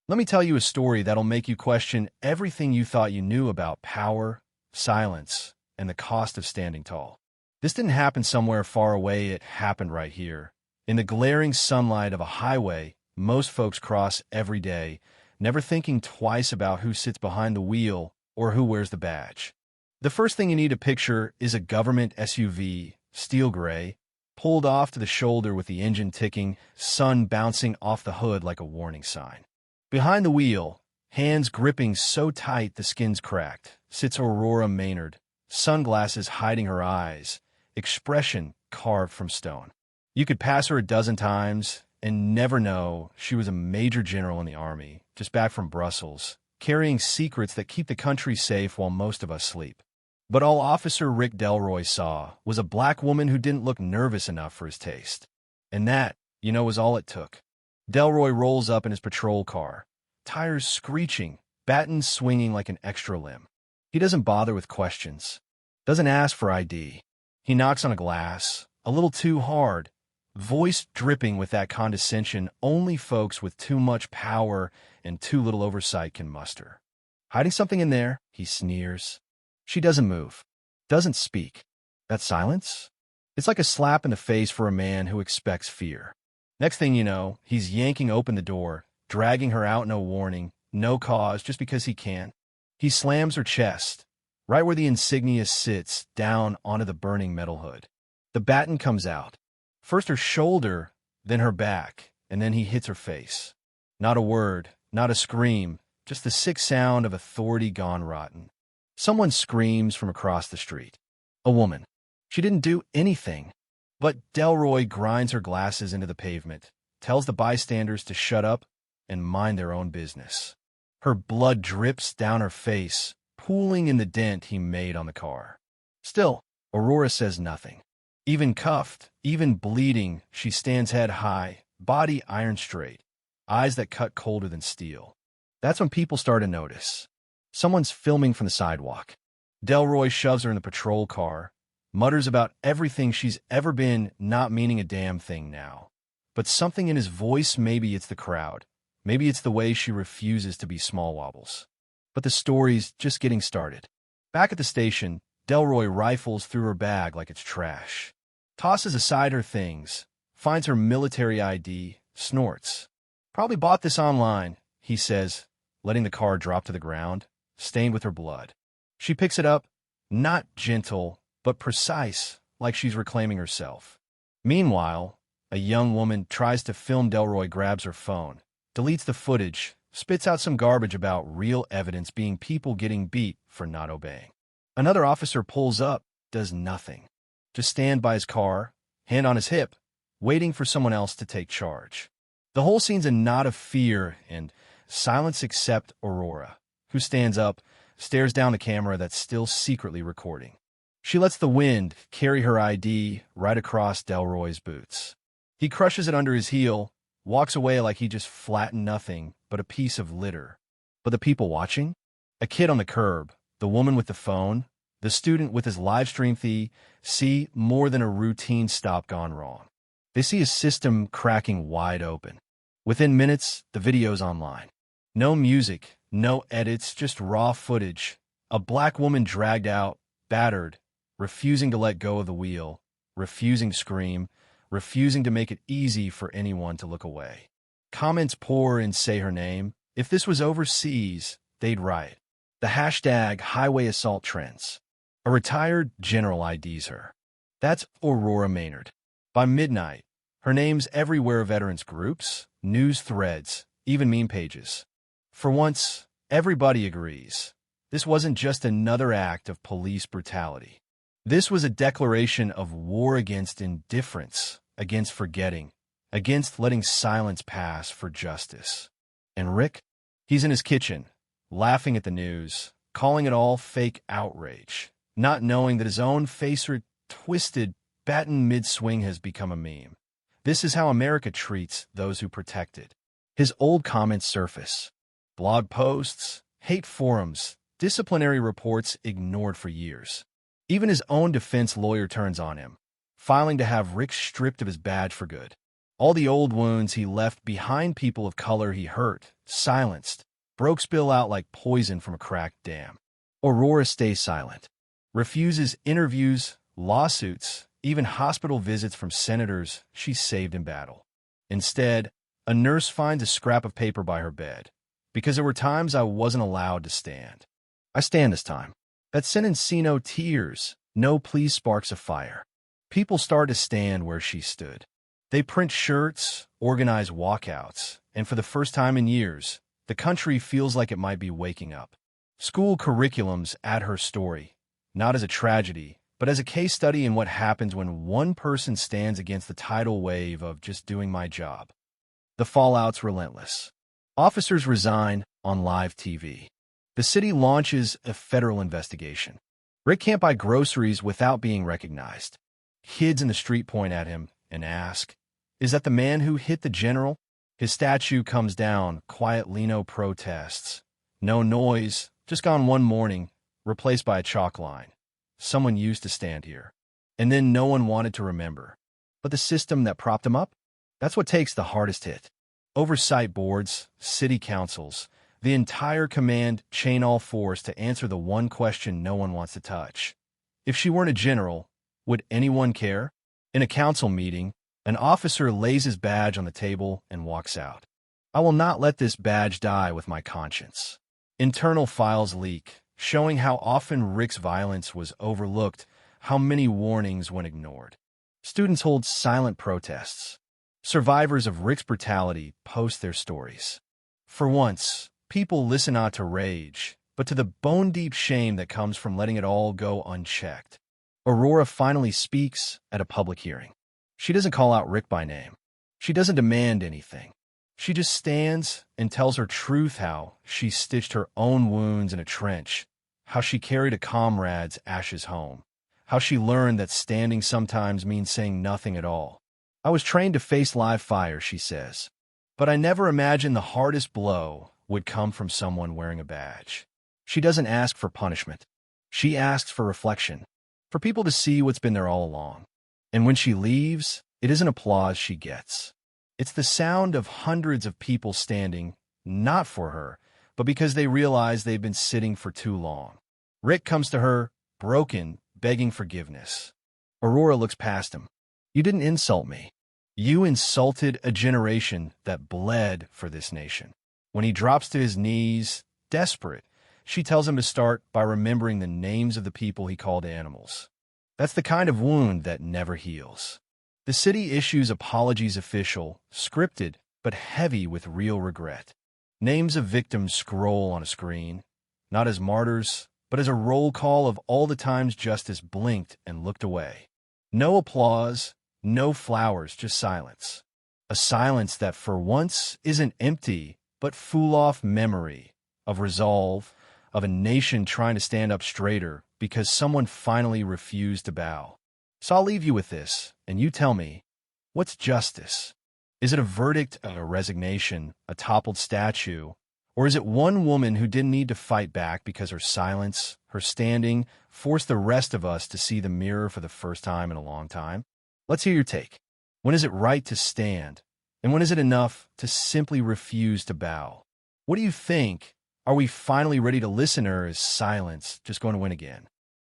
Let me tell you a story that'll make you question everything you thought you knew about power, silence, and the cost of standing tall. This didn't happen somewhere far away, it happened right here. In the glaring sunlight of a highway most folks cross every day, never thinking twice about who sits behind the wheel or who wears the badge. The first thing you need to picture is a government SUV, steel gray, pulled off to the shoulder with the engine ticking, sun bouncing off the hood like a warning sign. Behind the wheel, hands gripping so tight the skin's cracked, sits Aurora Maynard, sunglasses hiding her eyes, expression carved from stone. You could pass her a dozen times and never know she was a major general in the army, just back from Brussels, carrying secrets that keep the country safe while most of us sleep. But all Officer Rick Delroy saw was a black woman who didn't look nervous enough for his taste. And that, was all it took. Delroy rolls up in his patrol car, tires screeching, baton swinging like an extra limb. He doesn't bother with questions, doesn't ask for ID. He knocks on a glass, a little too hard, voice dripping with that condescension only folks with too much power and too little oversight can muster. Hiding something in there, he sneers. She doesn't move, doesn't speak. That silence? It's like a slap in the face for a man who expects fear. Next thing you know, he's yanking open the door, dragging her out, no warning, no cause, just because he can. He slams her chest, right where the insignia sits, down onto the burning metal hood. The baton comes out. First her shoulder, then her back, and then he hits her face. Not a word, not a scream, just the sick sound of authority gone rotten. Someone screams from across the street. A woman. She didn't do anything. But Delroy grinds her glasses into the pavement, tells the bystanders to shut up and mind their own business. Her blood drips down her face, pooling in the dent he made on the car. Still, Aurora says nothing. Even cuffed, even bleeding, she stands head high, body iron straight, eyes that cut colder than steel. That's when people start to notice. Someone's filming from the sidewalk. Delroy shoves her in the patrol car, mutters about everything she's ever been, not meaning a damn thing now. But something in his voice, maybe it's the crowd. Maybe it's the way she refuses to be small wobbles. But the story's just getting started. Back at the station, Delroy rifles through her bag like it's trash. Tosses aside her things, finds her military ID, snorts. Probably bought this online, he says, letting the car drop to the ground, stained with her blood. She picks it up, not gentle, but precise, like she's reclaiming herself. Meanwhile, a young woman tries to film. Delroy grabs her phone, deletes the footage, spits out some garbage about real evidence being people getting beat for not obeying. Another officer pulls up, does nothing. Just stand by his car, hand on his hip, waiting for someone else to take charge. The whole scene's a knot of fear and silence except Aurora, who stands up, stares down the camera that's still secretly recording. She lets the wind carry her ID right across Delroy's boots. He crushes it under his heel, walks away like he just flattened nothing but a piece of litter. But the people watching? A kid on the curb, the woman with the phone, the student with his live stream fee, see more than a routine stop gone wrong. They see a system cracking wide open. Within minutes, the video's online. No music, no edits, just raw footage. A black woman dragged out, battered, refusing to let go of the wheel, refusing to scream, refusing to make it easy for anyone to look away. Comments pour and say her name. If this was overseas, they'd write. The hashtag highway assault trends. A retired general IDs her. That's Aurora Maynard. By midnight, her name's everywhere: veterans groups, news threads, even meme pages. For once, everybody agrees. This wasn't just another act of police brutality. This was a declaration of war against indifference, against forgetting, against letting silence pass for justice. And Rick? He's in his kitchen, laughing at the news, calling it all fake outrage, not knowing that his own facer-twisted baton mid-swing has become a meme. This is how America treats those who protect it. His old comments surface. Blog posts, hate forums, disciplinary reports ignored for years. Even his own defense lawyer turns on him, filing to have Rick stripped of his badge for good. All the old wounds he left behind, people of color he hurt, silenced, broke, spill out like poison from a cracked dam. Aurora stays silent, refuses interviews, lawsuits, even hospital visits from senators she saved in battle. Instead, a nurse finds a scrap of paper by her bed. Because there were times I wasn't allowed to stand. I stand this time. That sentence, see no tears, no please, sparks a fire. People start to stand where she stood. They print shirts, organize walkouts, and for the first time in years, the country feels like it might be waking up. School curriculums add her story, not as a tragedy, but as a case study in what happens when one person stands against the tidal wave of just doing my job. The fallout's relentless. Officers resign on live TV. The city launches a federal investigation. Rick can't buy groceries without being recognized. Kids in the street point at him and ask, "Is that the man who hit the general?" His statue comes down, quiet Lino protests. No noise, just gone one morning, replaced by a chalk line. Someone used to stand here. And then no one wanted to remember. But the system that propped him up? That's what takes the hardest hit. Oversight boards, city councils, the entire command chain, all forced to answer the one question no one wants to touch. If she weren't a general, would anyone care? In a council meeting, an officer lays his badge on the table and walks out. I will not let this badge die with my conscience. Internal files leak, showing how often Rick's violence was overlooked, how many warnings went ignored. Students hold silent protests. Survivors of Rick's brutality post their stories. For once, people listen not to rage, but to the bone-deep shame that comes from letting it all go unchecked. Aurora finally speaks at a public hearing. She doesn't call out Rick by name. She doesn't demand anything. She just stands and tells her truth, how she stitched her own wounds in a trench, how she carried a comrade's ashes home, how she learned that standing sometimes means saying nothing at all. I was trained to face live fire, she says, but I never imagined the hardest blow would come from someone wearing a badge. She doesn't ask for punishment. She asks for reflection, for people to see what's been there all along. And when she leaves, it isn't applause she gets. It's the sound of hundreds of people standing, not for her, but because they realize they've been sitting for too long. Rick comes to her, broken, begging forgiveness. Aurora looks past him. You didn't insult me. You insulted a generation that bled for this nation. When he drops to his knees, desperate, she tells him to start by remembering the names of the people he called animals. That's the kind of wound that never heals. The city issues apologies, official, scripted, but heavy with real regret. Names of victims scroll on a screen, not as martyrs, but as a roll call of all the times justice blinked and looked away. No applause, no flowers, just silence. A silence that for once isn't empty, but full of memory, of resolve, of a nation trying to stand up straighter because someone finally refused to bow. So I'll leave you with this, and you tell me, what's justice? Is it a verdict, a resignation, a toppled statue? Or is it one woman who didn't need to fight back because her silence, her standing, forced the rest of us to see the mirror for the first time in a long time? Let's hear your take. When is it right to stand? And when is it enough to simply refuse to bow? What do you think? Are we finally ready to listen, or is silence just going to win again?